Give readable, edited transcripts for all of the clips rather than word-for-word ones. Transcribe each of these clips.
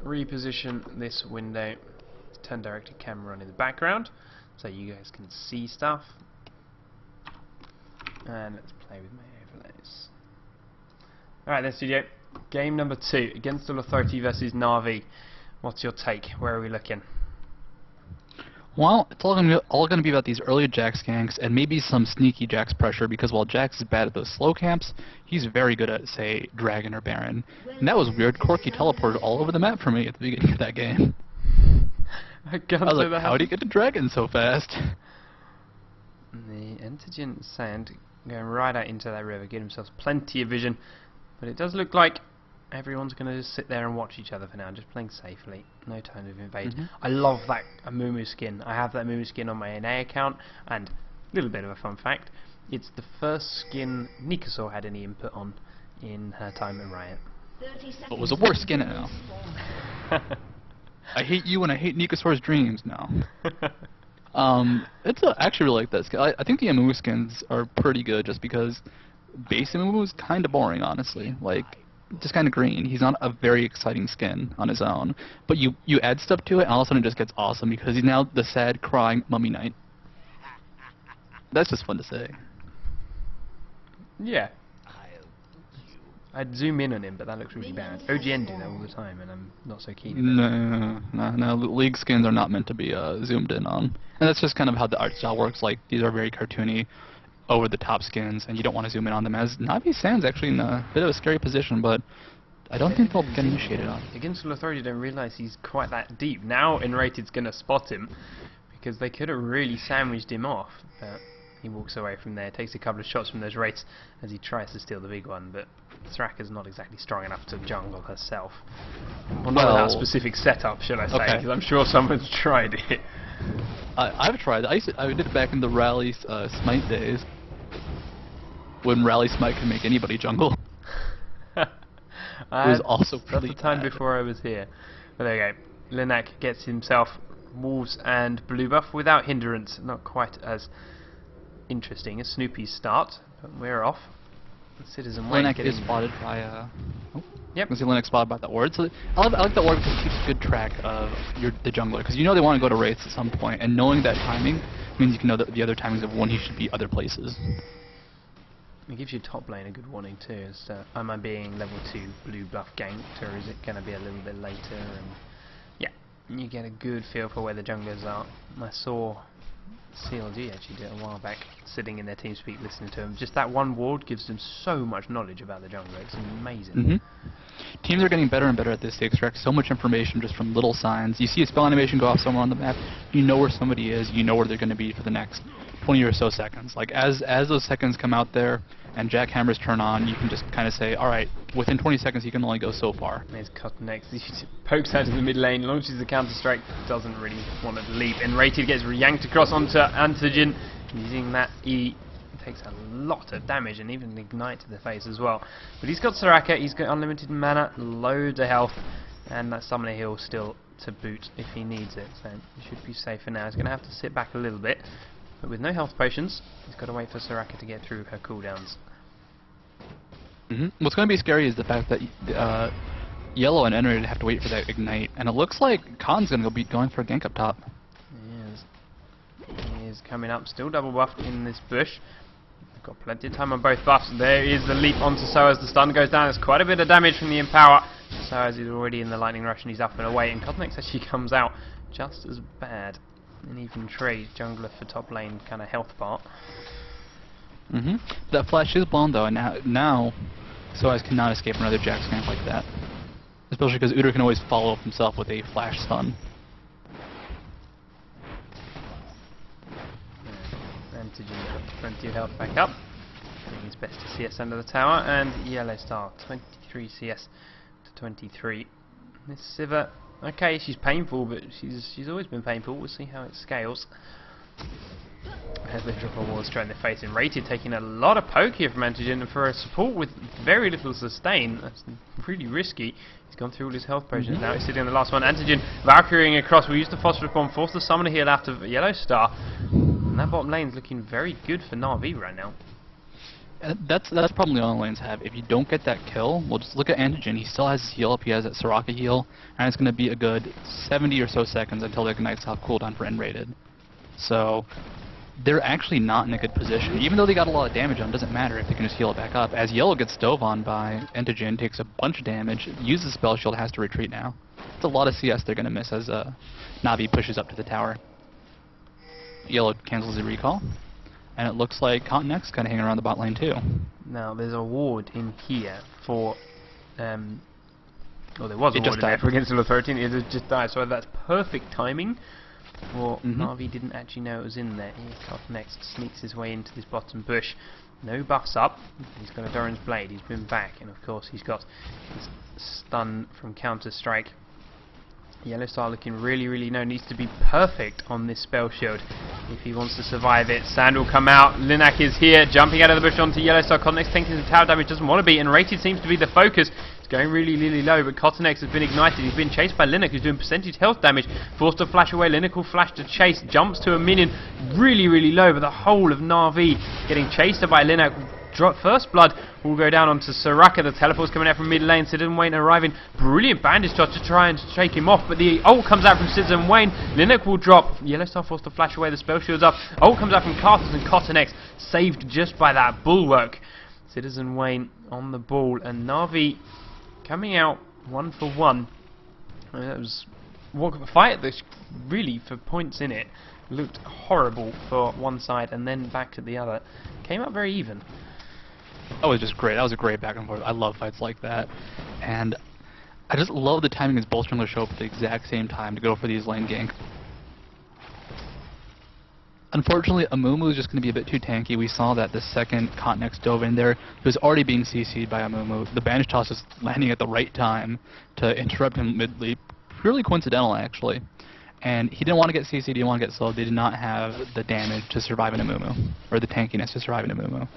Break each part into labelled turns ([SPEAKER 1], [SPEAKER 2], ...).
[SPEAKER 1] reposition this window, turn directed camera on in the background so you guys can see stuff, and let's play with my overlays. Alright then, studio, game number 2 against the Authority versus Na'Vi. What's your take? Where are we looking?
[SPEAKER 2] Well, it's all gonna be about these early Jax ganks and maybe some sneaky Jax pressure, because while Jax is bad at those slow camps, he's very good at, say, Dragon or Baron. And that was weird. Corki teleported all over the map for me at the beginning of that game.
[SPEAKER 1] I
[SPEAKER 2] was like, how do you get to Dragon so fast?
[SPEAKER 1] The Antigen Sand going right out into that river, get themselves plenty of vision, but it does look like everyone's going to just sit there and watch each other for now, just playing safely. No time to invade. I love that Amumu skin. I have that Amumu skin on my aAa account, and a little bit of a fun fact, it's the first skin Nikasaur had any input on in her time at Riot.
[SPEAKER 2] What was the worst skin now? I hate you and I hate Nikasaur's dreams now. I actually really like that skin. I think the Amumu skins are pretty good just because base Amumu is kind of boring, honestly. Like, just kind of green. He's not a very exciting skin on his own, but you add stuff to it, and all of a sudden it just gets awesome because he's now the sad, crying Mummy Knight. That's just fun to say.
[SPEAKER 1] Yeah. I'd zoom in on him, but that looks really bad. OGN do that all the time, and I'm not so keen.
[SPEAKER 2] No. League skins are not meant to be zoomed in on, and that's just kind of how the art style works. Like, these are very cartoony, over-the-top skins, and you don't want to zoom in on them, as Na'Vi Sand's actually in a bit of a scary position, but I don't think they'll get initiated on.
[SPEAKER 1] Against Authority, don't realise he's quite that deep. Now Enrated's going to spot him, because they could have really sandwiched him off, but he walks away from there, takes a couple of shots from those Wraiths as he tries to steal the big one, but Soraka's not exactly strong enough to jungle herself. Well, not without specific setup, should I say, because I'm sure someone's tried it.
[SPEAKER 2] I've tried. I did it back in the Rally Smite days, when Rally Smite could make anybody jungle. It was also pretty
[SPEAKER 1] That's the time before I was here. But there you go. Linak gets himself Wolves and Blue Buff without hindrance. Not quite as interesting as Snoopy's start, but we're off. Citizen Wayne
[SPEAKER 2] Linak is spotted by
[SPEAKER 1] Yep.
[SPEAKER 2] I see Linak spotted by that ward. So I like that ward because it keeps good track of the jungler, because you know they want to go to Wraiths at some point, and knowing that timing means you can know the other timings of when he should be other places.
[SPEAKER 1] It gives you top lane a good warning too, as to, am I being level 2 blue buff ganked, or is it going to be a little bit later? And yeah, you get a good feel for where the junglers are. I saw CLG actually did it a while back, sitting in their TeamSpeak listening to them. Just that one ward gives them so much knowledge about the jungler, it's amazing.
[SPEAKER 2] Teams are getting better and better at this to extract so much information just from little signs. You see a spell animation go off somewhere on the map, you know where somebody is, you know where they're going to be for the next 20 or so seconds. Like, as those seconds come out there and jackhammers turn on, you can just kind of say, alright, within 20 seconds you can only go so far.
[SPEAKER 1] There's cut next. He pokes out of the mid lane, launches the counter strike, doesn't really want to leap. Enrated gets yanked across onto Antigen, using that E. Takes a lot of damage and even ignite to the face as well. But he's got Soraka, he's got unlimited mana, loads of health, and that summoner heal still to boot if he needs it. So he should be safe for now. He's going to have to sit back a little bit, but with no health potions, he's got to wait for Soraka to get through her cooldowns.
[SPEAKER 2] What's going to be scary is the fact that Yellow and Enrated have to wait for that ignite, and it looks like Khan's going to be going for a gank up top.
[SPEAKER 1] He is coming up, still double buffed in this bush. Got plenty of time on both buffs. There is the leap onto Soaz. The stun goes down. There's quite a bit of damage from the Empower. Soaz is already in the lightning rush and he's up and away. And Cosnex actually comes out just as bad. And even Trey, jungler for top lane kind of health part.
[SPEAKER 2] That flash is blown though, and now Soaz cannot escape another Jax gank like that. Especially because Udyr can always follow up himself with a flash stun.
[SPEAKER 1] Antigen got plenty of health back up. Doing his best to CS under the tower, and Yellow Star 23 CS to 23. This Sivir, okay, she's painful, but she's always been painful. We'll see how it scales. As they drop a wall straight in the face, and Rated taking a lot of poke here from Antigen, and for a support with very little sustain, that's really risky. He's gone through all his health potions now. He's sitting on the last one. Antigen Valkyrieing across. We use the Phosphorus Bomb, force the summoner heal out of Yellow Star. And that bottom lane's looking very good for Na'Vi right now.
[SPEAKER 2] That's probably all lanes have. If you don't get that kill, we'll just look at Antigen. He still has his heal up. He has that Soraka heal, and it's going to be a good 70 or so seconds until the Ignite's off cooldown for N-rated. So they're actually not in a good position. Even though they got a lot of damage on, it doesn't matter if they can just heal it back up. As Yellow gets dove on by Antigen, takes a bunch of damage, uses spell shield, has to retreat now. It's a lot of CS they're going to miss as Navi pushes up to the tower. Yellow cancels the recall. And it looks like Continent's kind of hanging around the bot lane too.
[SPEAKER 1] Now there's a ward in here for, well there was a
[SPEAKER 2] It
[SPEAKER 1] ward
[SPEAKER 2] just
[SPEAKER 1] in there
[SPEAKER 2] died.
[SPEAKER 1] for against level 13, it has just died, so that's perfect timing. Well, Navi didn't actually know it was in there. Here Continent sneaks his way into this bottom bush. No buffs up, he's got a Doran's Blade, he's been back, and of course he's got his stun from Counter Strike. Yellow Star looking really low, needs to be perfect on this spell shield if he wants to survive it. Sand will come out, Linak is here, jumping out of the bush onto Yellow Star. Cottonex taking some tower damage, doesn't want to be, and Rated seems to be the focus. It's going really low, but Cottonex has been ignited. He's been chased by Linak, who's doing percentage health damage, forced to flash away. Linak will flash to chase, jumps to a minion, really low, but the whole of Na'Vi getting chased by Linak. First blood will go down onto Soraka. The teleport's coming out from mid lane. Citizen Wayne arriving. Brilliant bandage shot to try and shake him off, but the ult comes out from Citizen Wayne. Linek will drop. Yellow Star forced to flash away. The spell shield's up. Ult comes out from Karthus, and Cottonex saved just by that bulwark. Citizen Wayne on the ball, and Na'Vi coming out 1 for 1. I mean, that was a fight that really, for points in it, looked horrible for one side and then back to the other. Came out very even.
[SPEAKER 2] That was just great. That was a great back and forth. I love fights like that. And I just love the timing as both junglers show up at the exact same time to go for these lane gank. Unfortunately, Amumu is just going to be a bit too tanky. We saw that the second Continent dove in there. He was already being CC'd by Amumu. The bandage toss is landing at the right time to interrupt him mid-leap. Purely coincidental, actually. And he didn't want to get CC'd, he didn't want to get slowed. They did not have the damage to survive an Amumu, or the tankiness to survive an Amumu.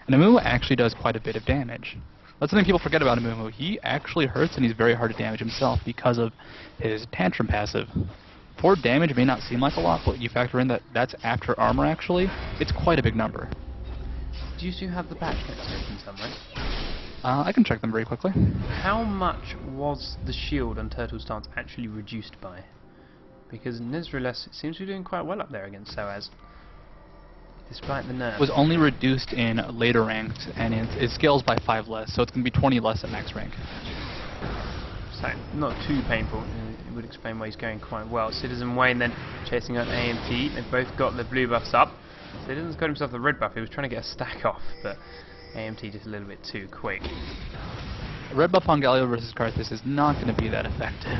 [SPEAKER 2] And Amumu actually does quite a bit of damage. That's something people forget about Amumu. He actually hurts, and he's very hard to damage himself because of his Tantrum passive. 4 damage may not seem like a lot, but you factor in that that's after armor actually, it's quite a big number.
[SPEAKER 1] Do you still have the patch notes open somewhere?
[SPEAKER 2] I can check them very quickly.
[SPEAKER 1] How much was the shield on Turtle Stance actually reduced by? Because Nezreles seems to be doing quite well up there against Soaz, despite the nerf.
[SPEAKER 2] Was only reduced in later ranks, and it scales by 5 less, so it's going to be 20 less at max rank.
[SPEAKER 1] So, not too painful. It would explain why he's going quite well. Citizen Wayne then chasing out AMT. They've both got the blue buffs up. Citizen's got himself the red buff. He was trying to get a stack off, but AMT just a little bit too quick.
[SPEAKER 2] Red buff on Galio versus Karthus is not going to be that effective.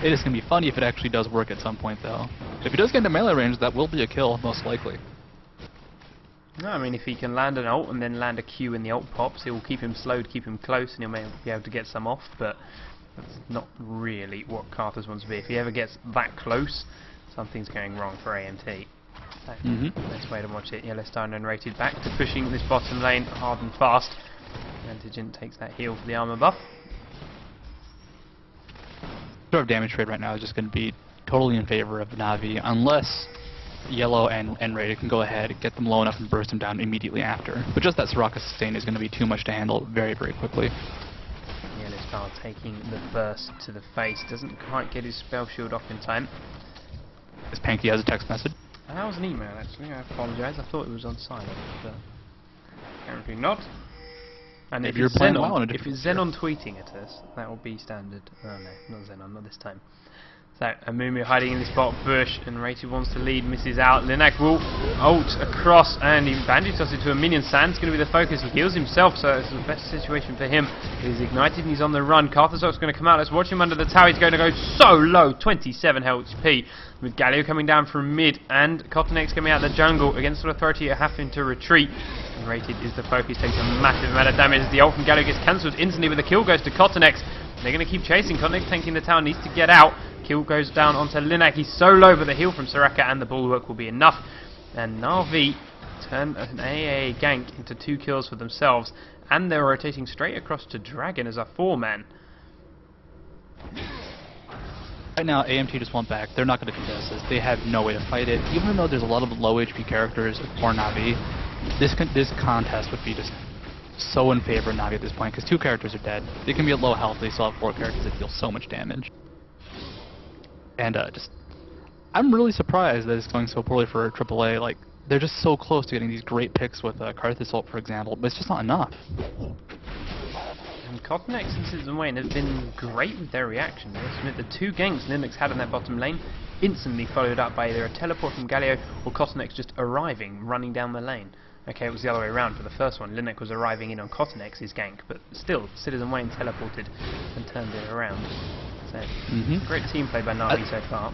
[SPEAKER 2] It is going to be funny if it actually does work at some point, though. If he does get into melee range, that will be a kill, most likely.
[SPEAKER 1] No, I mean, if he can land an ult and then land a Q in the ult pops, it will keep him slowed, keep him close, and he'll maybe be able to get some off, but that's not really what Karthus wants to be. If he ever gets that close, something's going wrong for AMT. So, best way to watch it. Yellow Star and Rated back to pushing this bottom lane hard and fast. Antigen takes that heal for the armor buff.
[SPEAKER 2] Sort of damage trade right now is just going to be totally in favor of Navi, unless Yellow and Rated can go ahead, get them low enough and burst them down immediately after. But just that Soraka sustain is going to be too much to handle very quickly.
[SPEAKER 1] Yellow Star taking the burst to the face, doesn't quite get his spell shield off in time.
[SPEAKER 2] This Panky has a text message.
[SPEAKER 1] And that was an email actually, I apologise, I thought it was on silent, but apparently not. And if it's Xenon tweeting at us, that will be standard. Oh no, not Xenon, not this time. So, Amumu hiding in this bottom bush, and Rated wants to lead, misses out. Linak will ult across, and he bandage tosses it to a minion. Sand's going to be the focus. He heals himself, so it's the best situation for him. He's ignited and he's on the run. Karthus is going to come out. Let's watch him under the tower. He's going to go so low, 27 HP, with Galio coming down from mid, and Cottonex coming out of the jungle against the authority having to retreat. And Rated is the focus, takes a massive amount of damage as the ult from Galio gets cancelled instantly, but the kill goes to Cottonex. They're going to keep chasing. Cottonex tanking the tower, needs to get out. Kill goes down onto Linak. He's so low, but the heal from Soraka and the bulwark will be enough. And Na'Vi turn an aAa gank into 2 kills for themselves, and they're rotating straight across to Dragon as a 4-man.
[SPEAKER 2] Right now, AMT just went back. They're not going to contest this. They have no way to fight it. Even though there's a lot of low HP characters for Na'Vi, this contest would be just so in favor of Navi at this point, because 2 characters are dead. They can be at low health, they still have 4 characters that deal so much damage. And I'm really surprised that it's going so poorly for AAA. Like, they're just so close to getting these great picks with Karthus ult, for example, but it's just not enough.
[SPEAKER 1] And Cottonex and Citizen Wayne have been great with their reactions. I submit the 2 ganks Linux had in their bottom lane, instantly followed up by either a teleport from Galio or Cottonex just arriving, running down the lane. Okay, it was the other way around for the first one. Linux was arriving in on Cottonex's gank, but still, Citizen Wayne teleported and turned it around. So, great team play by Navi so far.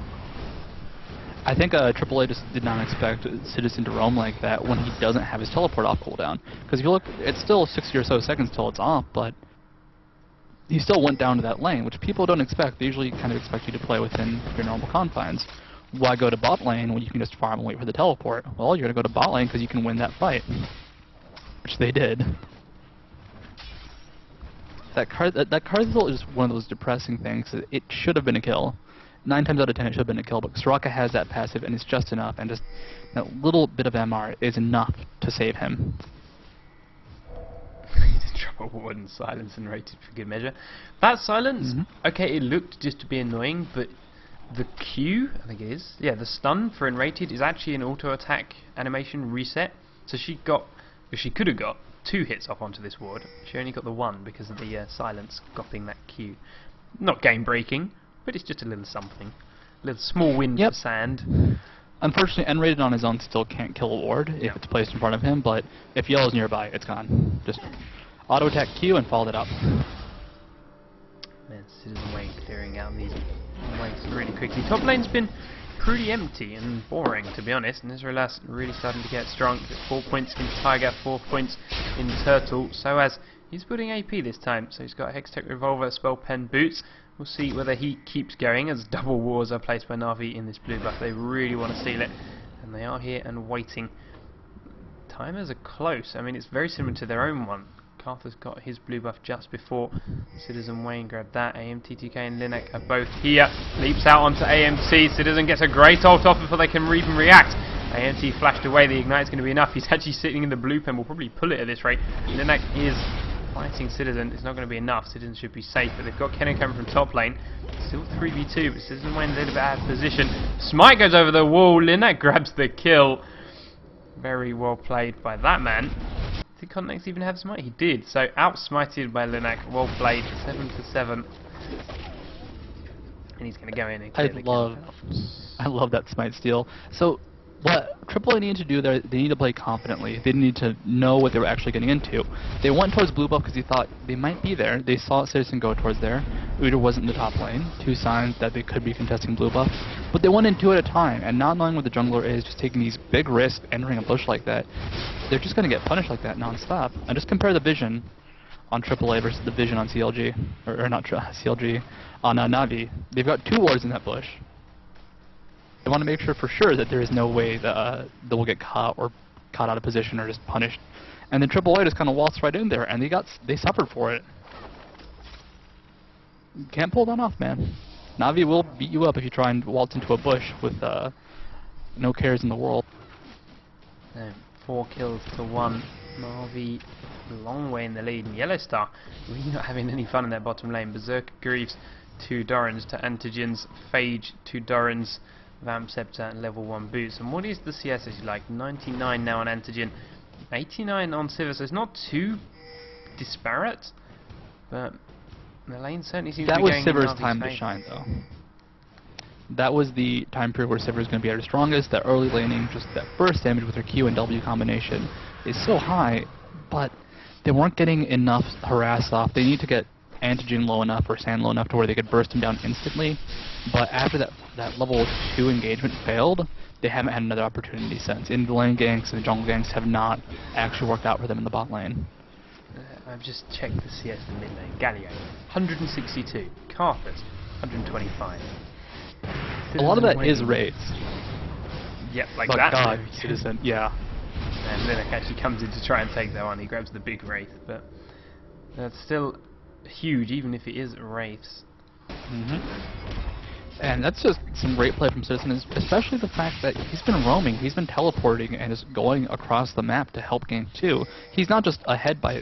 [SPEAKER 2] I think AAA just did not expect Citizen to roam like that when he doesn't have his teleport off cooldown. Because if you look, it's still 60 or so seconds till it's off, but he still went down to that lane, which people don't expect. They usually kind of expect you to play within your normal confines. Why go to bot lane when you can just farm and wait for the teleport? Well, you're going to go to bot lane because you can win that fight. Which they did. That Karthus ult is one of those depressing things. It should have been a kill. 9 times out of 10 it should have been a kill, but Soraka has that passive and it's just enough, and just that little bit of MR is enough to save him.
[SPEAKER 1] He did drop a ward and silence and rated for good measure. That silence, okay, it looked just to be annoying, but the Q, I think it is, yeah, the stun for Enrated is actually an auto-attack animation reset, so she could have got 2 hits off onto this ward. She only got the 1 because of the silence gopping that Q. Not game-breaking, but it's just a little something. A little small win for Sand.
[SPEAKER 2] Unfortunately, N-rated on his own still can't kill a ward if it's placed in front of him, but if Yellow's nearby, it's gone. Just auto-attack Q and follow it up.
[SPEAKER 1] Man, Citizen Wayne clearing out these waves really quickly. Top lane's been pretty empty and boring, to be honest, and Israelas really starting to get strong. 4 points in Tiger, 4 points in Turtle, so as he's putting AP this time, so he's got Hextech Revolver, Spell Pen, Boots. We'll see whether he keeps going as double wars are placed by Navi in this blue buff. They really want to seal it, and they are here and waiting. Timers are close. I mean, it's very similar to their own one. Karthus got his blue buff just before Citizen Wayne grabbed that. AMTTK and Linek are both here. Leaps out onto AMC. Citizen gets a great ult off before they can even react. AMT flashed away. The ignite's going to be enough. He's actually sitting in the blue pen. We'll probably pull it at this rate. Linek is fighting Citizen. It's not going to be enough. Citizen should be safe, but they've got Kennen coming from top lane. Still 3v2, but Citizen Wayne a little bit out of position. Smite goes over the wall. Linek grabs the kill. Very well played by that man. Did Cottonex even have smite? He did. So outsmited by Linek. Well played. 7-7. And he's going to go in and clear the kill.
[SPEAKER 2] I love that smite steal. So what AAA needed to do there, they need to play confidently. They need to know what they were actually getting into. They went towards blue buff because they thought they might be there. They saw Citizen go towards there. Udyr wasn't in the top lane. 2 signs that they could be contesting blue buff. But they went in 2 at a time, and not knowing what the jungler is, just taking these big risks, entering a bush like that, they're just going to get punished like that non-stop. And just compare the vision on AAA versus the vision on CLG, or not CLG, on Navi. They've got 2 wards in that bush. They want to make sure for sure that there is no way that they will get caught or caught out of position or just punished. And then AAA just kind of waltzed right in there, and they suffered for it. Can't pull that off, man. Navi will beat you up if you try and waltz into a bush with no cares in the world.
[SPEAKER 1] 4 kills to 1. Navi a long way in the lead, and Yellowstar really not having any fun in their bottom lane. Berserker Greaves, 2 Dorans to Antigens, Phage, 2 Dorans, Vamp Scepter and level 1 boots. And what is the CS actually like? 99 now on Antigen, 89 on Sivir, so it's not too disparate, but the lane certainly seems to be going in Navi's
[SPEAKER 2] That was Sivir's time to shine, though. That was the time period where Sivir is going to be at her strongest. That early laning, just that burst damage with her Q and W combination is so high, but they weren't getting enough harass off. They need to get Antigen low enough or Sand low enough to where they could burst him down instantly. But after that level 2 engagement failed, they haven't had another opportunity since. In the lane ganks and the jungle ganks have not actually worked out for them in the bot lane.
[SPEAKER 1] I've just checked the CS in the mid lane. Galio, 162. Karthus, 125.
[SPEAKER 2] A lot of that is raids.
[SPEAKER 1] Yep, like
[SPEAKER 2] but
[SPEAKER 1] that.
[SPEAKER 2] God, Citizen, yeah.
[SPEAKER 1] And Linek actually comes in to try and take that one. He grabs the big wraith, but that's still huge, even if it is wraiths.
[SPEAKER 2] And that's just some great play from Citizen, especially the fact that he's been roaming, he's been teleporting, and is going across the map to help gank too. He's not just ahead by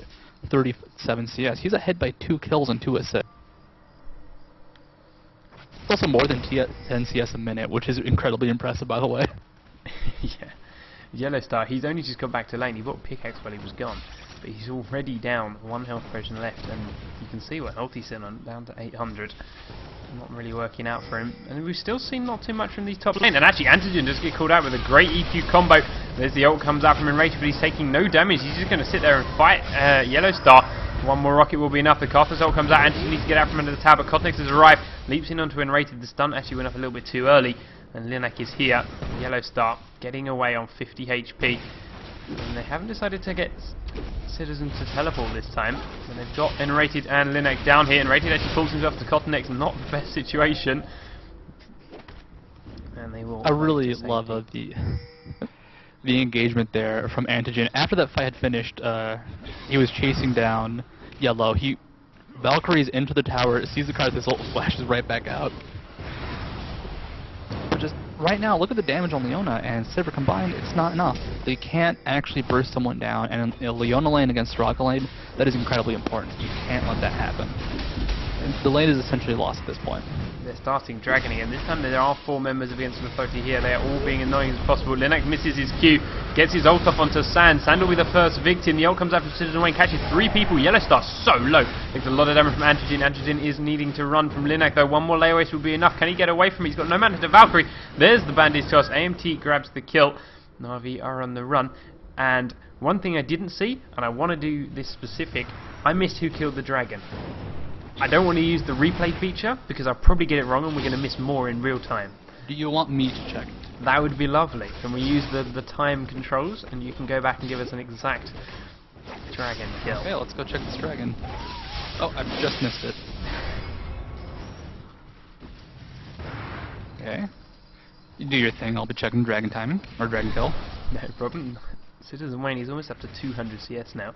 [SPEAKER 2] 37 CS. He's ahead by 2 kills and 2 assists. It's also more than 10 CS a minute, which is incredibly impressive, by the way.
[SPEAKER 1] Yeah. Yellow Star, he's only just got back to lane. He bought a pickaxe while he was gone, but he's already down 1 health potion left, and you can see what health he's sitting on, down to 800. Not really working out for him, and we've still seen not too much from these top lane. And actually, Antigen does get called out with a great EQ combo. There's the ult comes out from Enraged, but he's taking no damage. He's just going to sit there and fight Yellow Star. One more rocket will be enough. The Karthus ult comes out. Antigen needs to get out from under the tower, but Kotnex has arrived, leaps in onto Enraged. The stun actually went off a little bit too early, and Linak is here. Yellow Star getting away on 50 HP. And they haven't decided to get Citizen to teleport this time. So they've got Enrated and Linak down here. Enrated actually pulls himself to Kotnex, not the best situation. And they will.
[SPEAKER 2] I really love the engagement there from Antigen. After that fight had finished, he was chasing down Yellow. He Valkyries into the tower, sees the Karthus ult, flashes right back out. But just right now, look at the damage on Leona and Sivir combined. It's not enough. They can't actually burst someone down, and in a Leona lane against Soraka lane, that is incredibly important. You can't let that happen. And the lane is essentially lost at this point.
[SPEAKER 1] They're starting Dragon again. This time there are 4 members of the Instant Authority here. They are all being annoying as possible. Linak misses his Q, gets his ult off onto Sand. Sand will be the first victim. The ult comes out from Citizen Wayne, catches 3 people. Yellow Star so low. Takes a lot of damage from Antigen. Antigen is needing to run from Linak though. One more layaway will be enough. Can he get away from it? He's got no mana to Valkyrie. There's the bandage toss. AMT grabs the kill. Na'Vi are on the run. And one thing I didn't see, and I want to do this specific, I missed who killed the dragon. I don't want to use the replay feature because I'll probably get it wrong and we're going to miss more in real time.
[SPEAKER 2] Do you want me to check?
[SPEAKER 1] That would be lovely. Can we use the time controls and you can go back and give us an exact dragon kill?
[SPEAKER 2] Okay, let's go check this dragon. Oh, I've just missed it. Okay. You do your thing, I'll be checking dragon timing, or dragon kill.
[SPEAKER 1] No problem. Citizen Wayne, he's almost up to 200 CS now.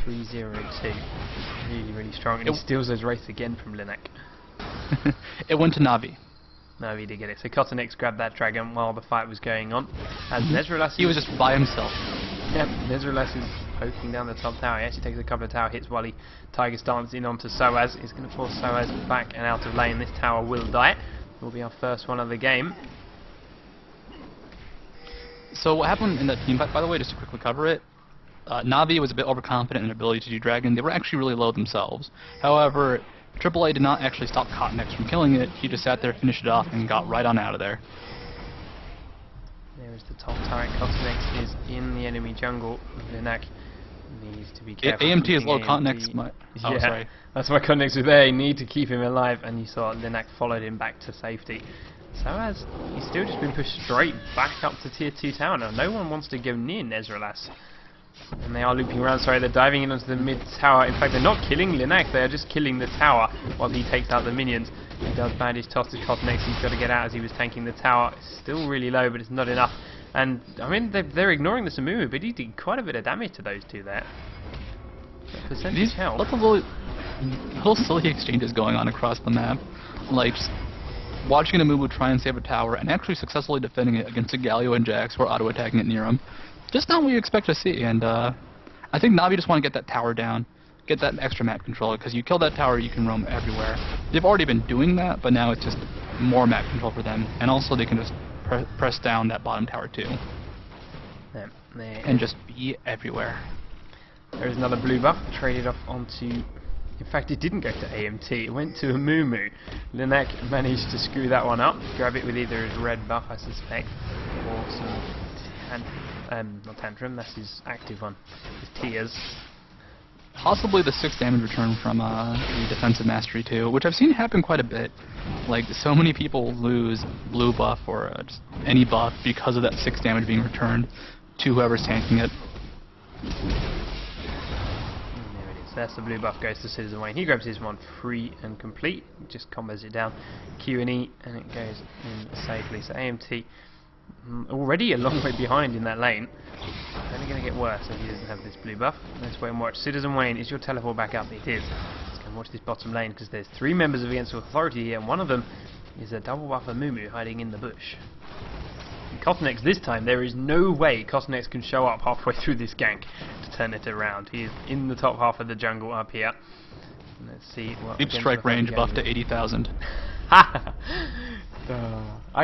[SPEAKER 1] 302. Really, really strong. And he steals those wraiths again from Linak.
[SPEAKER 2] It went to Na'Vi.
[SPEAKER 1] Na'Vi did get it. So Kotnex grabbed that dragon while the fight was going on. As Nezrelas
[SPEAKER 2] He was just by himself.
[SPEAKER 1] Yep, Nezrelas is poking down the top tower. He actually takes a couple of tower hits while he Tiger Stance in onto Soaz. He's going to force Soaz back and out of lane. This tower will die. It will be our first one of the game.
[SPEAKER 2] So what happened in that team fight, by the way, just to quickly cover it, Na'Vi was a bit overconfident in their ability to do dragon. They were actually really low themselves. However, aAA did not actually stop Kotnex from killing it. He just sat there, finished it off, and got right on out of there.
[SPEAKER 1] There is the top turret. Kotnex is in the enemy jungle. Linak needs to be careful.
[SPEAKER 2] AMT is low. Kotnex might... Oh,
[SPEAKER 1] yeah,
[SPEAKER 2] sorry.
[SPEAKER 1] That's why Kotnex was there. You need to keep him alive, and you saw Linak followed him back to safety. So as he's still just been pushed straight back up to tier 2 tower now. No one wants to go near Nezrelas. And they are looping around, sorry, they're diving in onto the mid tower. In fact, they're not killing Linak, they are just killing the tower while he takes out the minions. He does bandage toss to Kotnex, he's got to get out as he was tanking the tower. It's still really low, but it's not enough. And, I mean, they're ignoring the Amumu, but he did quite a bit of damage to those two there.
[SPEAKER 2] These lots of little silly exchanges going on across the map. Like, just watching Amumu try and save a tower and actually successfully defending it against a Galio and Jax who are auto-attacking it near him. Just not what you expect to see, and I think Na'Vi just want to get that tower down, get that extra map control, because you kill that tower, you can roam everywhere. They've already been doing that, but now it's just more map control for them, and also they can just press down that bottom tower too.
[SPEAKER 1] Yeah,
[SPEAKER 2] and just be everywhere.
[SPEAKER 1] There's another blue buff, traded off onto... In fact, it didn't go to AMT, it went to Amumu. Linak managed to screw that one up, grab it with either his red buff, I suspect, or some... not Tantrum, that's his active one. His Tears.
[SPEAKER 2] Possibly the 6 damage return from the defensive mastery too, which I've seen happen quite a bit. Like, so many people lose blue buff or just any buff because of that 6 damage being returned to whoever's tanking it.
[SPEAKER 1] There it is. That's the blue buff goes to Citizen Wayne. He grabs his one free and complete, just combos it down, Q and E, and it goes in safely. So AMT already a long way behind in that lane. It's only going to get worse if he doesn't have this blue buff. Let's wait and watch. Citizen Wayne, is your teleport back up? It is. Let's go and watch this bottom lane because there's 3 members of the Against Authority here, and one of them is a double buff Amumu hiding in the bush. And Kotnex this time, there is no way Kotnex can show up halfway through this gank to turn it around. He is in the top half of the jungle up here. Let's see what...
[SPEAKER 2] Deep strike range buff to 80,000.
[SPEAKER 1] I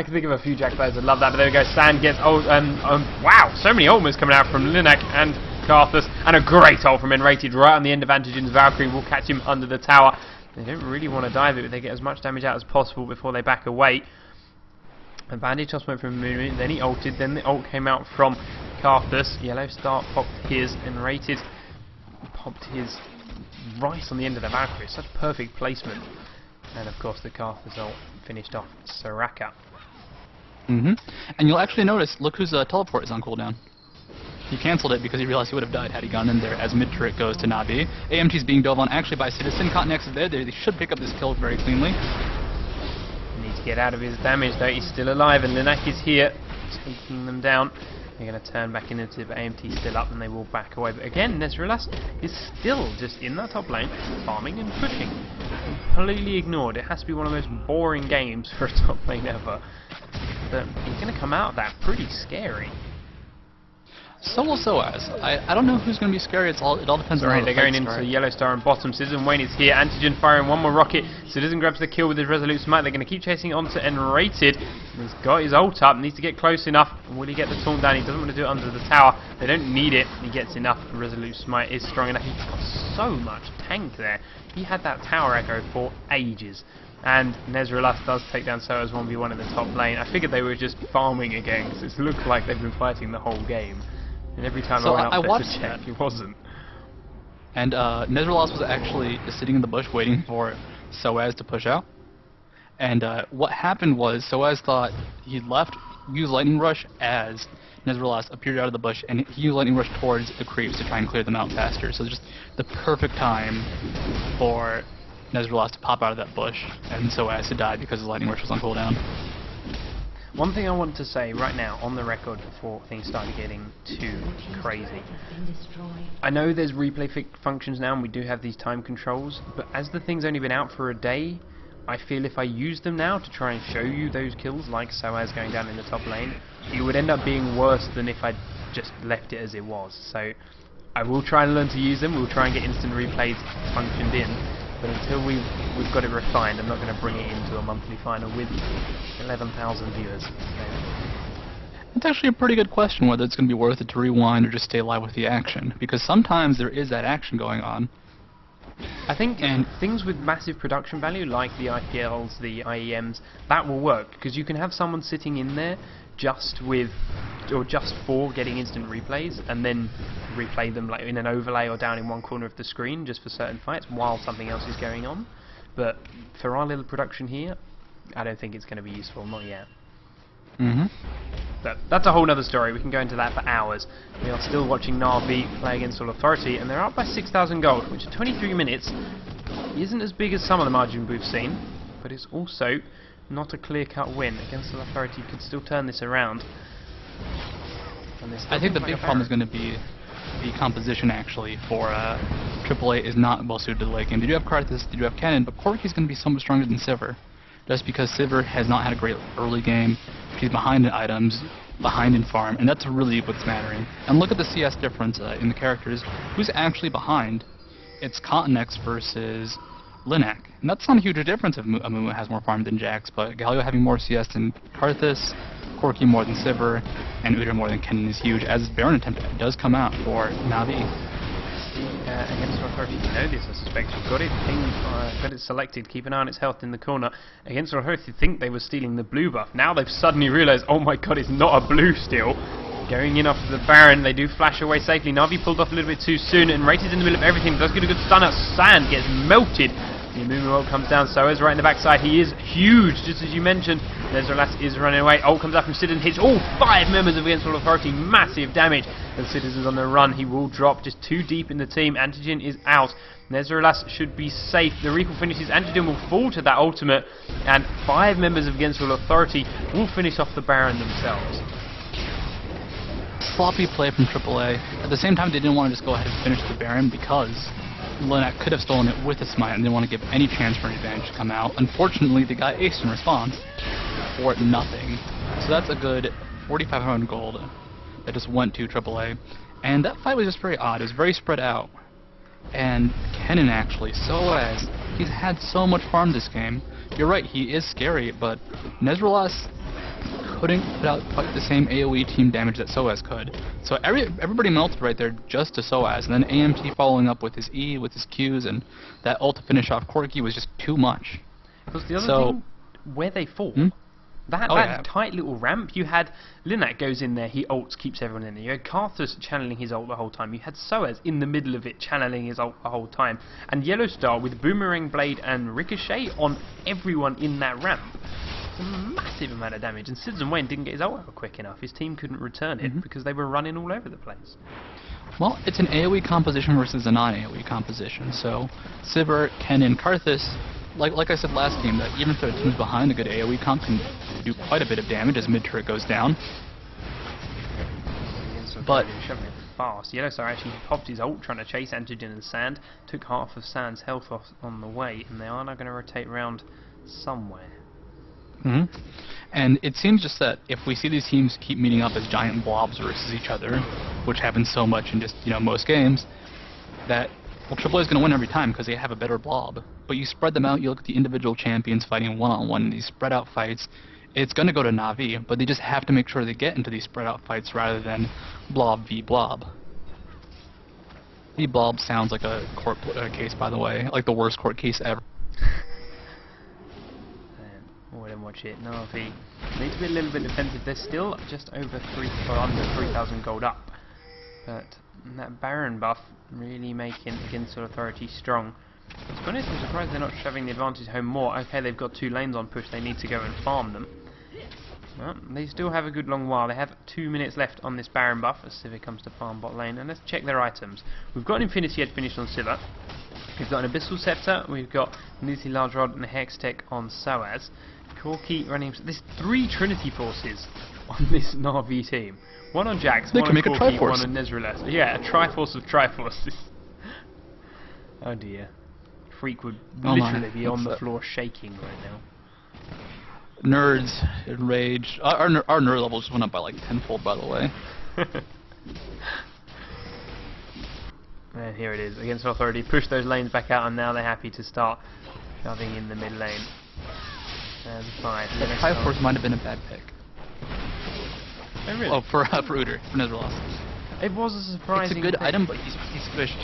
[SPEAKER 1] can think of a few Jack players that love that, but there we go. Sand gets... wow, so many ultimates coming out from Linak and Karthus, and a great ult from Enrated right on the end of Antigen's Valkyrie. Will catch him under the tower. They don't really want to dive it, but they get as much damage out as possible before they back away. A bandage toss went from Amumu, then he ulted, then the ult came out from Karthus. Yellow Star popped his, Enrated popped his right on the end of the Valkyrie. Such perfect placement. And of course the Karthus ult finished off Soraka.
[SPEAKER 2] And you'll actually notice, look whose teleport is on cooldown. He cancelled it because he realized he would have died had he gone in there, as mid-turret goes to Navi. AMT's being dove on actually by Citizen. Cotnex is there. They should pick up this kill very cleanly.
[SPEAKER 1] He needs to get out of his damage though. He's still alive, and Linak is here, taking them down. They're going to turn back into it, but AMT's still up and they will back away. But again, Nezreal is still just in that top lane, farming and pushing. Completely ignored. It has to be one of the most boring games for a top lane ever. But he's going to come out of that pretty scary.
[SPEAKER 2] So will Soaz. I don't know who's going to be scary. It all depends on how
[SPEAKER 1] they're going into Yellow Star and bottom. Citizen Wayne is here. Antigen firing one more rocket. Citizen grabs the kill with his Resolute Smite. They're going to keep chasing onto Enrated. He's got his ult up. Needs to get close enough. Will he get the taunt down? He doesn't want to do it under the tower. They don't need it. He gets enough. Resolute Smite is strong enough. He's got so much tank there. He had that tower echo for ages. And Nezreal does take down Soaz 1v1 in the top lane. I figured they were just farming again because it looked like they've been fighting the whole game. And every time I went up there to check, he wasn't.
[SPEAKER 2] And Nezreal was actually just sitting in the bush waiting for Soaz to push out. And what happened was Soaz thought he left, used Lightning Rush as Nezreal appeared out of the bush, and he used Lightning Rush towards the creeps to try and clear them out faster. So just the perfect time for Nezreal to pop out of that bush, and Soaz to die because his Lightning Rush was on cooldown.
[SPEAKER 1] One thing I want to say right now, on the record, before things start getting too crazy. I know there's replay functions now, and we do have these time controls, but as the thing's only been out for a day, I feel if I use them now to try and show you those kills, like Soaz going down in the top lane, it would end up being worse than if I just left it as it was. So I will try and learn to use them. We'll try and get instant replays functioned in. But until we've got it refined, I'm not going to bring it into a monthly final with 11,000 viewers. So.
[SPEAKER 2] It's actually a pretty good question whether it's going to be worth it to rewind or just stay live with the action, because sometimes there is that action going on.
[SPEAKER 1] I think things with massive production value, like the IPLs, the IEMs, that will work, because you can have someone sitting in there just for getting instant replays, and then replay them like in an overlay or down in one corner of the screen just for certain fights while something else is going on. But for our little production here, I don't think it's going to be useful, not yet. But that's a whole other story. We can go into that for hours. We are still watching Navi play against All Authority, and they're up by 6,000 gold, which at 23 minutes isn't as big as some of the margin we've seen, but it's also not a clear-cut win. Against All Authority, you could still turn this around.
[SPEAKER 2] I think the big problem is going to be the composition, actually, for AAA is not well suited to the late game. They do have Karthus, they do have Kennen, but Corki's going to be so much stronger than Sivir. Just because Sivir has not had a great early game, she's behind in items, behind in farm, and that's really what's mattering. And look at the CS difference in the characters. Who's actually behind? It's Cotnex versus Linak. And that's not a huge difference if Amumu has more farm than Jax, but Galio having more CS than Karthus, Corki more than Sivir, and Udyr more than Kennen is huge, as his Baron attempt does come out for Navi.
[SPEAKER 1] Against Authority, you know this, I suspect. You've got it got it selected. Keep an eye on its health in the corner. Against Authority, you think they were stealing the blue buff. Now they've suddenly realised, oh my god, it's not a blue still. Going in after the Baron, they do flash away safely. Navi pulled off a little bit too soon, and Rated in the middle of everything. Does get a good stun out. Sand gets melted. The Amumu ult comes down, Soaz right in the backside. He is huge, just as you mentioned. Nezreal is running away. Ult comes out from Citizen, hits all 5 members of Against All Authority. Massive damage. And Citizen's on the run. He will drop just too deep in the team. Antigen is out. Nezreal should be safe. The recall finishes. Antigen will fall to that ultimate. And 5 members of Against All Authority will finish off the Baron themselves.
[SPEAKER 2] Sloppy play from AAA. At the same time, they didn't want to just go ahead and finish the Baron because Linak could have stolen it with a smite and didn't want to give any chance for an advantage to come out. Unfortunately, they got aced in response for nothing. So that's a good 4,500 gold that just went to AAA. And that fight was just very odd. It was very spread out. And Kennen actually, Soaz, he's had so much farm this game. You're right, he is scary, but Nezreal couldn't put out quite the same AoE team damage that Soaz could. So everybody melted right there just to Soaz, and then AMT following up with his E, with his Qs, and that ult to finish off Corki was just too much.
[SPEAKER 1] Because the other thing, where they fall, that tight little ramp, you had Linak goes in there, he ults, keeps everyone in there. You had Karthus channeling his ult the whole time. You had Soaz in the middle of it channeling his ult the whole time. And Yellowstar with Boomerang Blade and Ricochet on everyone in that ramp. It's a massive amount of damage. And Citizen Wayne didn't get his ult out quick enough. His team couldn't return it because they were running all over the place.
[SPEAKER 2] Well, it's an AoE composition versus a non-AoE composition. So Sivir, Kennen, Karthus, like I said last game, that even if the team's behind, a good AoE comp can do quite a bit of damage as mid-turret goes down. But
[SPEAKER 1] shoving it fast. Yellowstar actually popped his ult trying to chase Antigen and Sand, took half of Sand's health off on the way, and they are now going to rotate round somewhere.
[SPEAKER 2] And it seems just that if we see these teams keep meeting up as giant blobs versus each other, which happens so much in just most games, that AAA is going to win every time because they have a better blob. But you spread them out, you look at the individual champions fighting one-on-one in these spread out fights, it's going to go to Na'Vi, but they just have to make sure they get into these spread out fights rather than blob v blob. The blob sounds like a court case, by the way, like the worst court case ever.
[SPEAKER 1] Wouldn't watch it. Na'Vi need to be a little bit defensive. They're still just over under 3,000 gold up, but that Baron buff really making Against Authority strong. To be honest, I'm surprised they're not shoving the advantage home more. Okay, they've got 2 lanes on push, they need to go and farm them. Well, they still have a good long while. They have 2 minutes left on this Baron buff as Sivir comes to farm bot lane. And let's check their items. We've got an Infinity Edge finished on Sivir. We've got an Abyssal Scepter. We've got an Easy Large Rod and a Hex Tech on Soaz. Corki running. There's 3 Trinity Forces on this Na'Vi team. One on Jax,
[SPEAKER 2] they
[SPEAKER 1] one
[SPEAKER 2] can
[SPEAKER 1] on
[SPEAKER 2] make
[SPEAKER 1] Corki,
[SPEAKER 2] a Triforce.
[SPEAKER 1] one on Nezreal. Yeah, a Triforce of Triforces. Oh dear. Freak would literally be on the floor shaking right now.
[SPEAKER 2] Nerds, enraged. Our nerd levels just went up by like tenfold, by the way.
[SPEAKER 1] And here it is. Against Authority, push those lanes back out, and now they're happy to start shoving in the mid lane. And 5.
[SPEAKER 2] The Triforce might have been a bad pick.
[SPEAKER 1] Oh, really?
[SPEAKER 2] Oh, for Udyr, for Nezreal.
[SPEAKER 1] It was a surprising.
[SPEAKER 2] It's a good
[SPEAKER 1] pick.
[SPEAKER 2] item, but he's squished.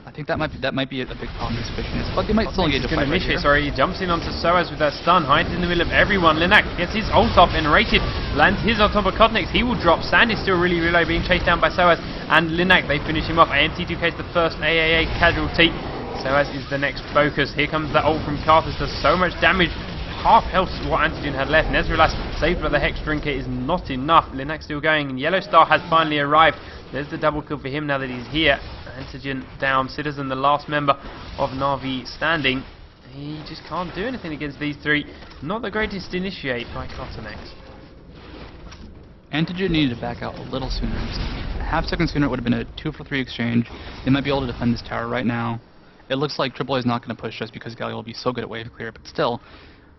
[SPEAKER 2] I think that might be a big problem with squishiness, but they might still engage a fight right here.
[SPEAKER 1] Sorry, he jumps in onto Soaz with that stun, hides in the middle of everyone. Linak gets his ult off and rated, lands his on top of Kotnex. He will drop. Sand is still really low, being chased down by Soaz and Linak. They finish him off. AMT2K is the first aAa casualty. Soaz is the next focus. Here comes that ult from Karthus. Does so much damage. Half health is what Antigen had left. Nezreal saved by the Hex Drinker is not enough. Linak still going, and Yellowstar has finally arrived. There's the double kill for him now that he's here. Antigen down. Citizen, the last member of Na'Vi standing. He just can't do anything against these 3. Not the greatest initiate by Kotnex.
[SPEAKER 2] Antigen needed to back out a little sooner. Just a half-second sooner, it would have been a 2-for-3 exchange. They might be able to defend this tower right now. It looks like AAA is not going to push just because Galio will be so good at wave clear, but still,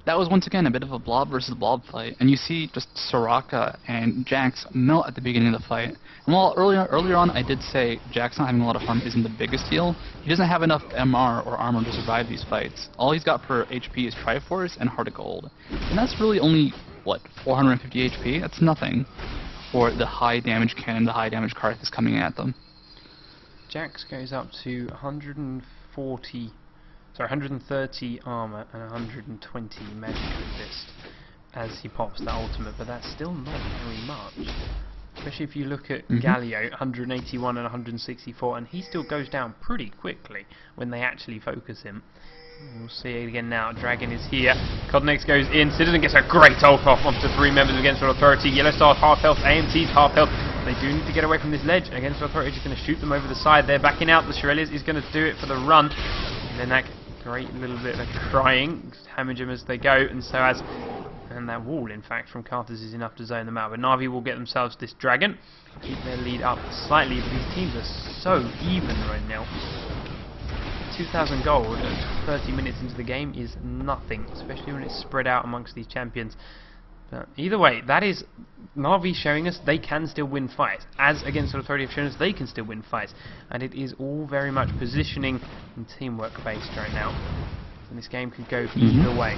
[SPEAKER 2] that was once again a bit of a blob versus blob fight, and you see just Soraka and Jax melt at the beginning of the fight. And while earlier on I did say Jax not having a lot of farm isn't the biggest deal, he doesn't have enough MR or armor to survive these fights. All he's got for HP is Triforce and Heart of Gold. And that's really only, what, 450 HP? That's nothing for the high damage Kennen, the high damage Karthus coming at them.
[SPEAKER 1] Jax goes up to 130 armor and 120 magic resist as he pops that ultimate, but that's still not very much. Especially if you look at Galio, 181 and 164, and he still goes down pretty quickly when they actually focus him. We'll see it again now. Dragon is here. Kotnex goes in. Citizen gets a great ult off onto 3 members Against Authority. Yellowstar's half health, AMT's half health. They do need to get away from this ledge. Against Authority is going to shoot them over the side. They're backing out. The Shirelles is going to do it for the run. Linak, great little bit of crying. Damage them as they go, and so as. And that wall, in fact, from Karthus is enough to zone them out. But Na'Vi will get themselves this dragon. Keep their lead up slightly, but these teams are so even right now. 2,000 gold at 30 minutes into the game is nothing, especially when it's spread out amongst these champions. But either way, that is Na'Vi showing us they can still win fights, as Against Authority have shown us they can still win fights, and it is all very much positioning and teamwork based right now, and this game could go either way.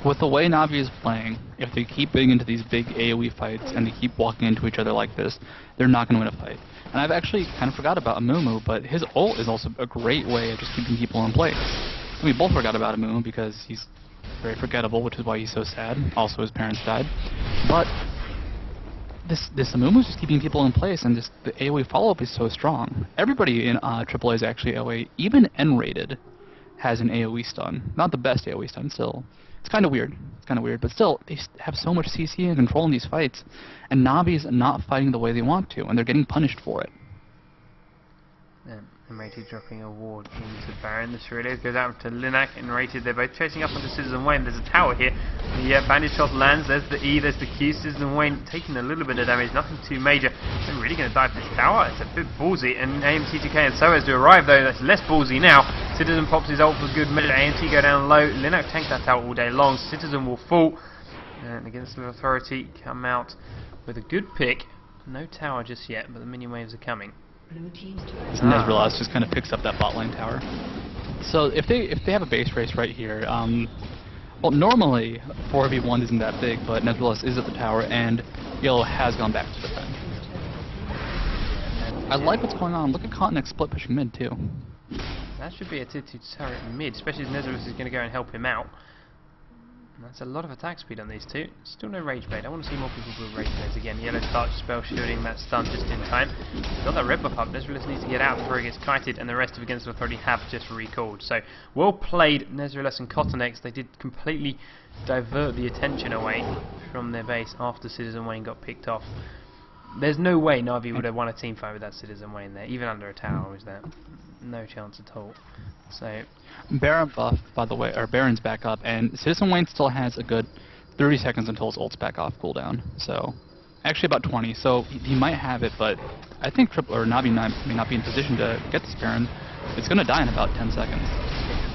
[SPEAKER 2] With the way Na'Vi is playing, if they keep getting into these big AoE fights and they keep walking into each other like this, they're not going to win a fight. And I've actually kind of forgot about Amumu, but his ult is also a great way of just keeping people in place. We both forgot about Amumu because he's very forgettable, which is why he's so sad. Also, his parents died. But this Amumu is just keeping people in place, and just the AoE follow-up is so strong. Everybody in AAA is actually AoE. Even N-rated has an AoE stun. Not the best AoE stun, still. It's kind of weird. It's kind of weird, but still, they have so much CC and control in these fights, and Na'Vi's not fighting the way they want to, and they're getting punished for it.
[SPEAKER 1] And Rated dropping a ward into Baron. The Shrillies goes out to Linak and Rated. They're both chasing up onto Citizen Wayne. There's a tower here. The bandage shot lands. There's the E, there's the Q. Citizen Wayne taking a little bit of damage, nothing too major. They're really going to dive this tower. It's a bit ballsy. And AMT2K and Soaz to arrive, though. That's less ballsy now. Citizen pops his ult for good measure. AMT go down low. Linak tanks that tower all day long. Citizen will fall. And Against the Authority come out with a good pick. No tower just yet, but the minion waves are coming.
[SPEAKER 2] Nezreal just kind of picks up that bot lane tower. So if they have a base race right here, well, normally 4v1 isn't that big, but Nezreal is at the tower, and Yellow has gone back to defend. I like what's going on. Look at Continent split pushing mid too.
[SPEAKER 1] That should be a tier 2 turret mid, especially as Nezreal is going to go and help him out. And that's a lot of attack speed on these two. Still no Rage Blade. I want to see more people with Rage Blades again. Yellow starts spell shielding that stun just in time. Got that red buff up. Nezreal needs to get out before he gets kited, and the rest of Against Authority have just recalled. So, well played, Nezreal and Cottonex. They did completely divert the attention away from their base after Citizen Wayne got picked off. There's no way Na'Vi would have won a team fight with that Citizen Wayne there, even under a tower, was there? No chance at all. So
[SPEAKER 2] Baron buff, by the way, or Baron's back up, and Citizen Wayne still has a good 30 seconds until his ult's back off cooldown. So actually about 20. So he might have it, but I think Na'Vi may not be in position to get this Baron. It's going to die in about 10 seconds.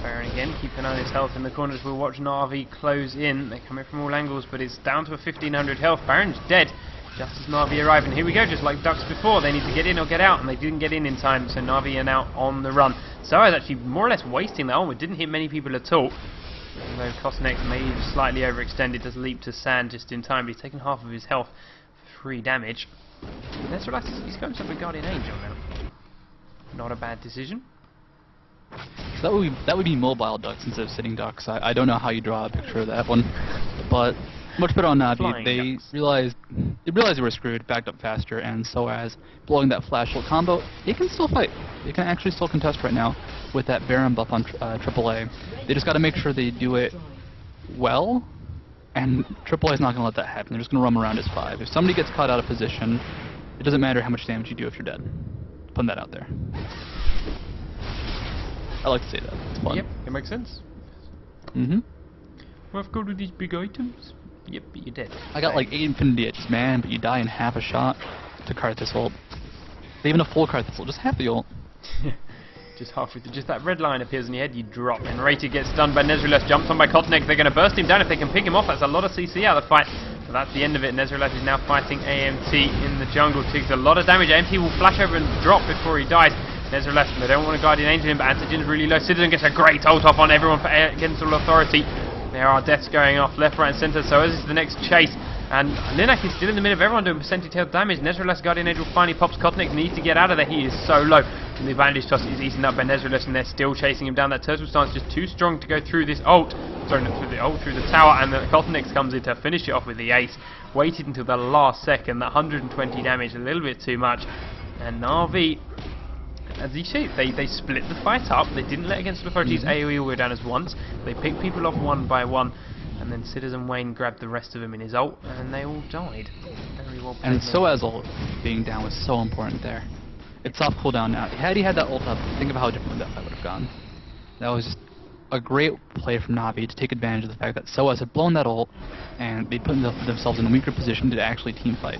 [SPEAKER 1] Baron again, keep an eye on his health in the corners. We'll watch Na'Vi close in. They're coming from all angles, but it's down to a 1500 health. Baron's dead. Just as Na'Vi arrive, and here we go, just like ducks before, they need to get in or get out, and they didn't get in time, so Na'Vi are now on the run. So I was actually more or less wasting that onward, didn't hit many people at all. Although Cosnex may have slightly overextended, does leap to sand just in time, but he's taken half of his health for 3 damage. Let's relax, he's going to have a Guardian Angel now. Not a bad decision.
[SPEAKER 2] So that would be mobile ducks instead of sitting ducks. I don't know how you draw a picture of that one, but much better on Na'Vi. They realized they were screwed, backed up faster, and so as blowing that flash ult combo, they can still fight. They can actually still contest right now with that Baron buff on AAA. They just got to make sure they do it well, and AAA is not going to let that happen. They're just going to roam around as 5. If somebody gets caught out of position, it doesn't matter how much damage you do if you're dead. Putting that out there. I like to say that. It's fun.
[SPEAKER 1] Yep, it makes sense. I've got all these big items. Yep, but you're dead.
[SPEAKER 2] I got like 8 infinity edges, man, but you die in half a shot to Karthus ult. Even a full Karthus ult, just half the ult.
[SPEAKER 1] Just halfway through, just that red line appears in your head, you drop, and Rated gets stunned by Nezreal, jumps on by Cottonex. They're going to burst him down if they can pick him off. That's a lot of CC out of the fight. But that's the end of it. Nezreal is now fighting AMT in the jungle. Takes a lot of damage. AMT will flash over and drop before he dies. Nezreal, they don't want to Guardian Angel him, but Antigen's really low. Citizen gets a great ult off on everyone for Against Authority. There are deaths going off left, right and centre, so as is the next chase. And Linak is still in the middle of everyone doing percentage health damage. Nezreal's Guardian Angel finally pops. Cottonex needs to get out of there. He is so low. And the bandage toss is eaten up by Nezreal, and they're still chasing him down. That turtle stance just too strong to go through this ult. Sorry, not through the ult, through the tower. And the Cottonex comes in to finish it off with the ace. Waited until the last second. That 120 damage, a little bit too much. And Na'Vi, as you see, they split the fight up. They didn't let Against Authority's AoE all go down as once. They picked people off one by one. And then Citizen Wayne grabbed the rest of them in his ult, and they all died. Very well played.
[SPEAKER 2] And Soaz ult being down was so important there. It's off cooldown now. Had he had that ult up, think of how different that fight would have gone. That was just a great play from Na'Vi to take advantage of the fact that Soaz had blown that ult, and they put themselves in a weaker position to actually team fight.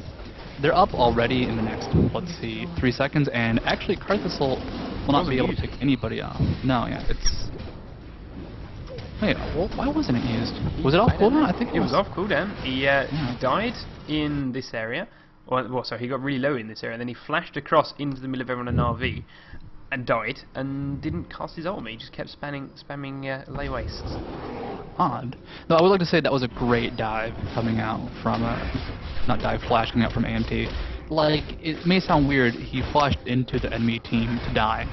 [SPEAKER 2] They're up already in the next, let's see, 3 seconds, and actually Karthus will not be able to pick anybody off. No, yeah, it's... Wait, why wasn't it used? Was it off cooldown? I think
[SPEAKER 1] it was off cooldown. He died in this area. Well, sorry, he got really low in this area, and then he flashed across into the middle of everyone in RV and died, and didn't cast his ultimate. He just kept spamming lay wastes.
[SPEAKER 2] Odd. No, I would like to say that was a great dive coming out from not dive, flash coming out from AMT. Like, it may sound weird, he flashed into the enemy team to die.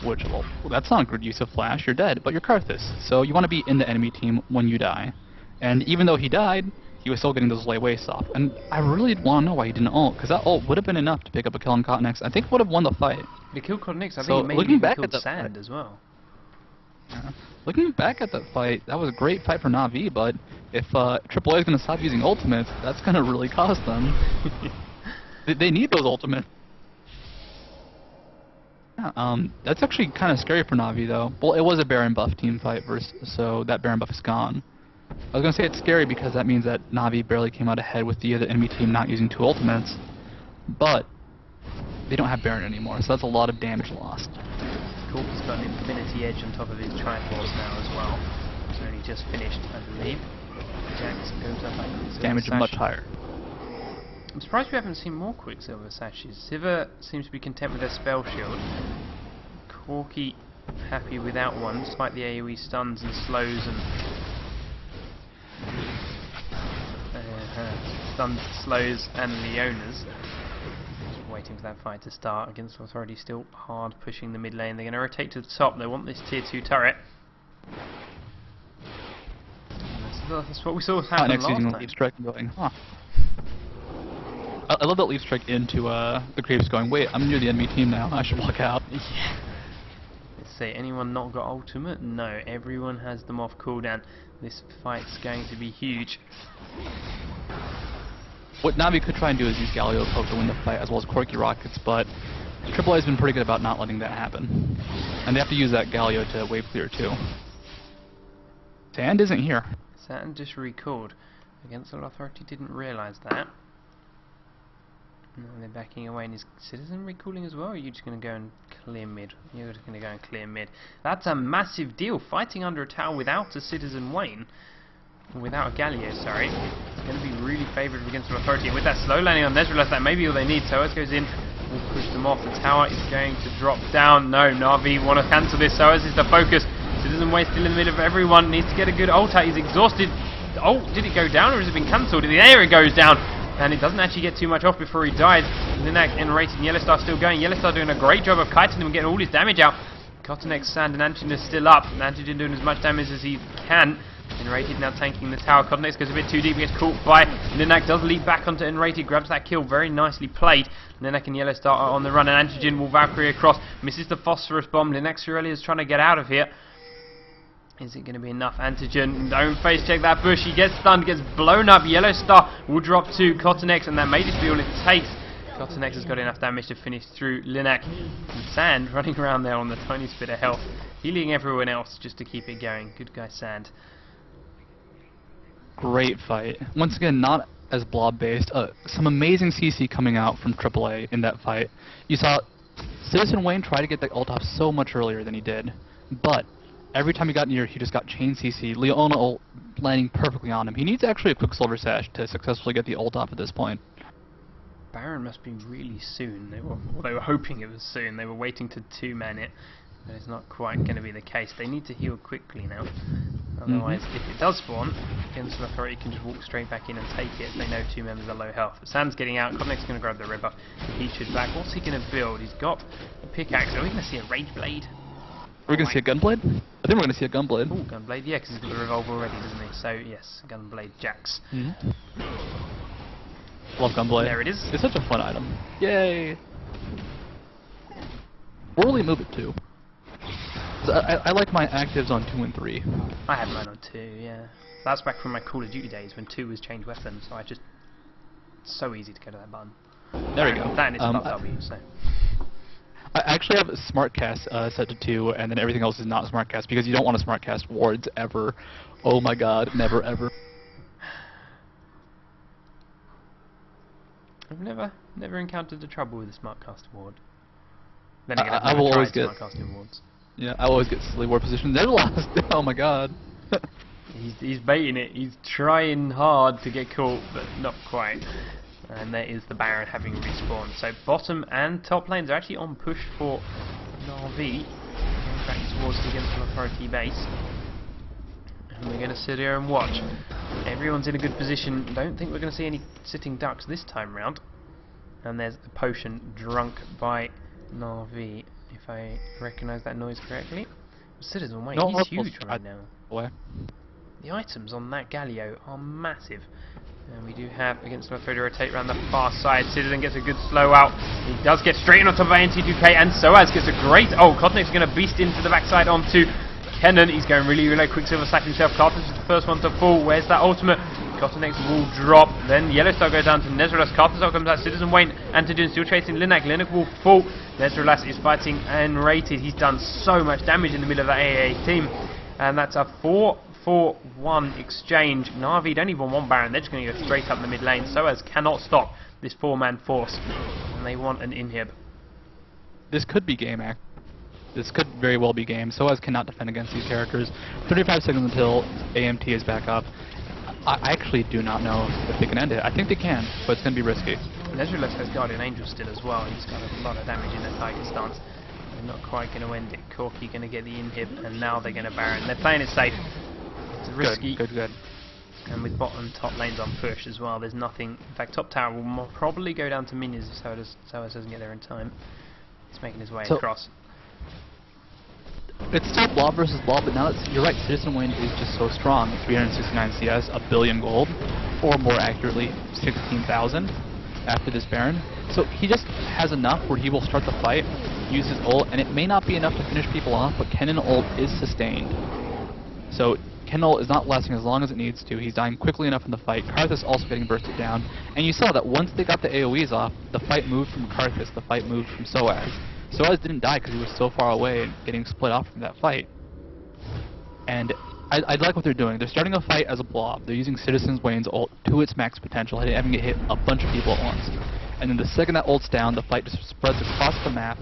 [SPEAKER 2] Which, well, that's not a good use of flash, you're dead, but you're Karthus. So you want to be in the enemy team when you die. And even though he died, he was still getting those lay wastes off. And I really want to know why he didn't ult, because that ult would have been enough to pick up a kill on Cottonix. I think it would have won the fight.
[SPEAKER 1] He killed Cottonix, I
[SPEAKER 2] So,
[SPEAKER 1] think it maybe even killed Sand as well.
[SPEAKER 2] Yeah. Looking back at that fight, that was a great fight for Na'Vi, but if AAA is going to stop using ultimates, that's going to really cost them. They need those ultimates. Yeah, that's actually kind of scary for Na'Vi, though. Well, it was a Baron buff team fight, so that Baron buff is gone. I was going to say it's scary because that means that Na'Vi barely came out ahead with the other enemy team not using 2 ultimates, but they don't have Baron anymore, so that's a lot of damage lost.
[SPEAKER 1] Corki's got an Infinity Edge on top of his Triforce now as well. It's only just finished, I believe. Jax goes up like
[SPEAKER 2] Damage is much higher.
[SPEAKER 1] I'm surprised we haven't seen more Quicksilver Sashes. Sivir seems to be content with their spell shield. Corki happy without one, despite the AoE stuns and slows and stuns, slows and Leonas. Just waiting for that fight to start against Authority, still hard pushing the mid lane. They're going to rotate to the top. They want this tier 2 turret. That's what we saw happen last time.
[SPEAKER 2] Leaf strike and going, huh. I love that leaf strike into the creeps going, wait, I'm near the enemy team now, I should walk out.
[SPEAKER 1] Yeah. Let's see, anyone not got ultimate? No, everyone has them off cooldown. This fight's going to be huge.
[SPEAKER 2] What Na'Vi could try and do is use Galio poke to win the fight, as well as Corki rockets, but AAA has been pretty good about not letting that happen. And they have to use that Galio to wave clear too. Sand isn't here.
[SPEAKER 1] Sand just recalled. Against the Authority didn't realise that. No, they're backing away, and is Citizen recalling as well, or are you just going to go and clear mid? You're just going to go and clear mid. That's a massive deal, fighting under a tower without a Citizen Wayne. Without a Galio, sorry. It's going to be really favourable against the Authority, and with that slow landing on Nezreal, that may be all they need. Soaz goes in, will push them off. The tower is going to drop down. No, Na'Vi want to cancel this. Soaz is the focus. Citizen Wayne still in the middle of everyone, needs to get a good ult out. He's exhausted. The ult, did it go down, or has it been cancelled? There it goes down. And it doesn't actually get too much off before he died. Linak enrated, and Yellowstar still going. Yellowstar doing a great job of kiting him and getting all his damage out. Cottonex, Sand and Antigen is still up. Antigen doing as much damage as he can. Enrated now tanking the tower. Cottonex goes a bit too deep, gets caught by Linak, does leap back onto Enrated, grabs that kill, very nicely played. Linak and Yellowstar are on the run, and Antigen will Valkyrie across, misses the phosphorus bomb. Linak Surely is trying to get out of here. Is it going to be enough? Antigen, don't face check that bush. He gets stunned, gets blown up. Yellowstar will drop to Cottonex, and that may just be all it takes. Cottonex has got enough damage to finish through Linak. And Sand running around there on the tiniest bit of health, healing everyone else just to keep it going. Good guy, Sand.
[SPEAKER 2] Great fight. Once again, not as blob-based. Some amazing CC coming out from AAA in that fight. You saw Citizen Wayne try to get the ult off so much earlier than he did, but every time he got near, he just got chain CC. Leona ult landing perfectly on him. He needs actually a Quicksilver Sash to successfully get the ult off at this point.
[SPEAKER 1] Baron must be really soon. They were hoping it was soon. They were waiting to 2-man it, but it's not quite going to be the case. They need to heal quickly now. Otherwise, if it does spawn, against the Authority can just walk straight back in and take it. They know 2 members are low health. But Sand's getting out. Cottonex's going to grab the red buff. He should back. What's he going to build? He's got a pickaxe. Are we going to see a Rage Blade?
[SPEAKER 2] Are we going to see a Gunblade? I think we're going to see a Gunblade.
[SPEAKER 1] Oh, Gunblade, yeah, because he's got the revolver already, doesn't he? So, yes, Gunblade Jax.
[SPEAKER 2] Love Gunblade.
[SPEAKER 1] There it is.
[SPEAKER 2] It's such a fun item. Yay! Where will he move it to? I like my actives on 2 and 3.
[SPEAKER 1] I had mine on 2, yeah. That's back from my Call of Duty days when 2 was change weapons, so it's so easy to go to that button.
[SPEAKER 2] There we go.
[SPEAKER 1] That is above W, so.
[SPEAKER 2] I actually have a SmartCast set to 2, and then everything else is not SmartCast, because you don't want to SmartCast wards ever. Oh my god, never ever.
[SPEAKER 1] I've never encountered the trouble with the SmartCast ward. Then again,
[SPEAKER 2] I will always get
[SPEAKER 1] SmartCast wards.
[SPEAKER 2] Yeah, I always get silly ward position. They're lost. Oh my god.
[SPEAKER 1] He's baiting it. He's trying hard to get caught, but not quite. And there is the Baron having respawned. So bottom and top lanes are actually on push for Na'Vi. Going back towards the Against All Authority base. And we're going to sit here and watch. Everyone's in a good position. Don't think we're going to see any sitting ducks this time round. And there's a potion drunk by Na'Vi, if I recognise that noise correctly. Citizen Wayne, he's huge right now.
[SPEAKER 2] Where?
[SPEAKER 1] The items on that Galio are massive. And we do have Against All Authority rotate around the far side. Citizen gets a good slow out. He does get straight on top of NT2K, and Soaz gets a great... Oh, Kotnik's going to beast into the backside onto Kennen. He's going really low. Quicksilver slash himself. Karthus is the first one to fall. Where's that ultimate? Kotnik's will drop. Then Yellowstar goes down to Nezrelas. Karthus comes out. Citizen Wayne. Antigen still chasing Linak. Linak will fall. Nezrelas is fighting Unrated. He's done so much damage in the middle of that aAa team. And that's a 4-4-1 exchange. Na'Vi don't even want Baron. They're just going to go straight up the mid lane. Soaz cannot stop this four-man force. And they want an inhib.
[SPEAKER 2] This could be game act. This could very well be game. Soaz cannot defend against these characters. 35 seconds until AMT is back up. I actually do not know if they can end it. I think they can, but it's going to be risky.
[SPEAKER 1] Nezrelas has Guardian Angel still as well. He's got a lot of damage in that Tiger stance. They're not quite going to end it. Corki going to get the inhib, and now they're going to Baron. They're playing it safe. It's risky.
[SPEAKER 2] Good.
[SPEAKER 1] And with bottom top lanes on push as well, there's nothing. In fact, top tower will probably go down to minions if Soaz doesn't get there in time. He's making his way across.
[SPEAKER 2] It's still blob versus blob, but now you're right, Citizen Wayne is just so strong. 369 CS, a billion gold, or more accurately, 16,000 after this Baron. So he just has enough where he will start the fight, use his ult, and it may not be enough to finish people off, but Kennen ult is sustained. So Kennen ult is not lasting as long as it needs to. He's dying quickly enough in the fight. Karthus also getting bursted down. And you saw that once they got the AoEs off, the fight moved from Karthus, the fight moved from Soaz. Soaz didn't die because he was so far away and getting split off from that fight. And I like what they're doing. They're starting a fight as a blob. They're using Citizen Wayne's ult to its max potential, having it hit a bunch of people at once. And then the second that ult's down, the fight just spreads across the map,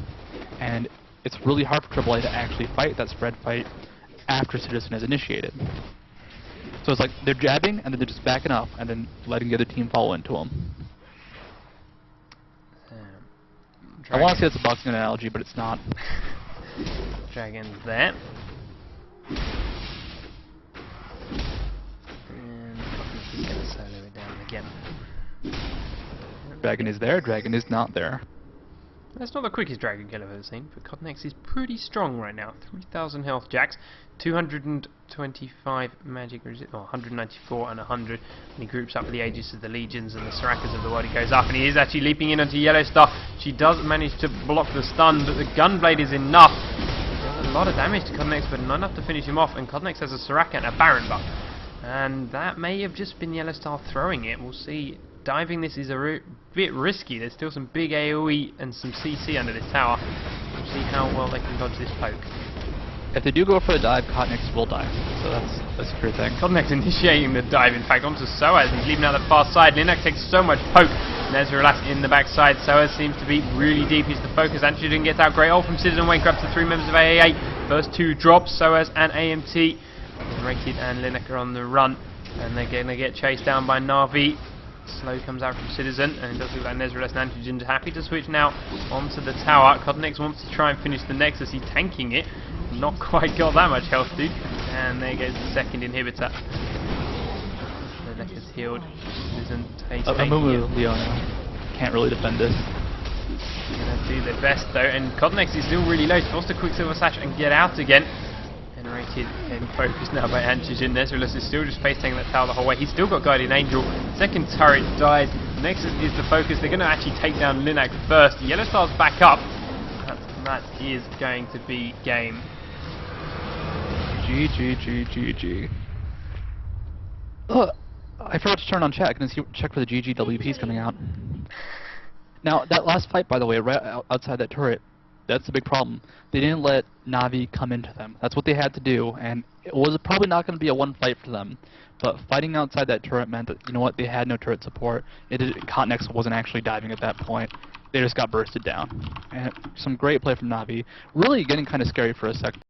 [SPEAKER 2] and it's really hard for aAA to actually fight that spread fight after Citizen is initiated. So it's like they're jabbing, and then they're just backing up, and then letting the other team follow into them. I want to say it's a boxing analogy, but it's not.
[SPEAKER 1] Dragon's there. And he's going to solo it down again.
[SPEAKER 2] Dragon is there, Dragon is not there.
[SPEAKER 1] That's not the quickest dragon kill I've ever seen, but Kotnex is pretty strong right now. 3,000 health jacks, 225 magic, or 194 and 100. And he groups up with the Aegis of the Legions and the Sorakas of the world. He goes up and he is actually leaping in onto Yellowstar. She does manage to block the stun, but the Gunblade is enough. He does a lot of damage to Kotnex, but not enough to finish him off. And Kotnex has a Soraka and a Baron buff. And that may have just been Yellowstar throwing it. We'll see. Diving this is a bit risky. There's still some big AoE and some CC under this tower. We'll see how well they can dodge this poke.
[SPEAKER 2] If they do go for the dive, Kotnex will die. So that's a great thing.
[SPEAKER 1] Kotnex initiating the dive, in fact, onto Soaz. He's leaving out the far side. Linak takes so much poke. Nezrelas in the backside. Soaz seems to be really deep. He's the focus. Antigen gets out. Great ult from Citizen Wayne. Grabs the three members of aAa. First two drops. Soaz and AMT. Rated and Linak are on the run. And they're going to get chased down by Na'Vi. Slow comes out from Citizen, and it does look like Nezrelas and Antigen's happy to switch now onto the tower. Kotnex wants to try and finish the Nexus. He's tanking it. Not quite got that much health, dude. And there goes the second inhibitor. The neck is healed. Citizen takes
[SPEAKER 2] Amumu, Leona can't really defend this.
[SPEAKER 1] Gonna do their best though, and Kotnex is still really low. She wants to Quicksilver Slash and get out again. Generated and focused now by Antigen. Nezrelas is still just face taking that tower the whole way. He's still got Guardian Angel. Second turret dies. Nexus is the focus. They're going to actually take down Linak first. Yellowstar's back up. That is going to be game.
[SPEAKER 2] GG. I forgot to turn on chat. Can I check for the GG WPs coming out? Now, that last fight, by the way, right outside that turret, that's the big problem. They didn't let Na'Vi come into them. That's what they had to do, and it was probably not going to be a one fight for them. But fighting outside that turret meant that, you know what, they had no turret support. Kotnex wasn't actually diving at that point. They just got bursted down. And some great play from Na'Vi. Really getting kind of scary for a second.